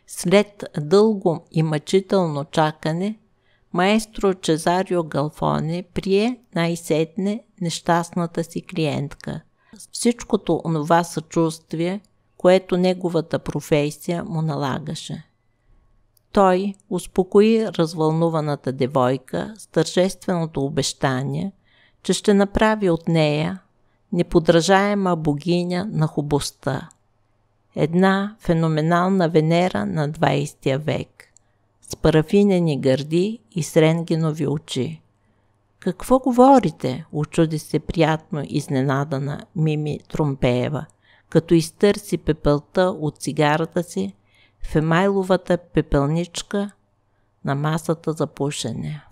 След дълго и мъчително чакане, маестро Чезарио Галфоне прие най-сетне нещастната си клиентка. Всичкото онова съчувствие, което неговата професия му налагаше. Той успокои развълнуваната девойка с тържественото обещание, че ще направи от нея неподражаема богиня на хубостта. Една феноменална Венера на 20 век, с парафинени гърди и с рентгенови очи. Какво говорите? Учуди се приятно изненадана Мими Тромпеева, като изтърси пепелта от цигарата си в емайловата пепелничка на масата за пушене.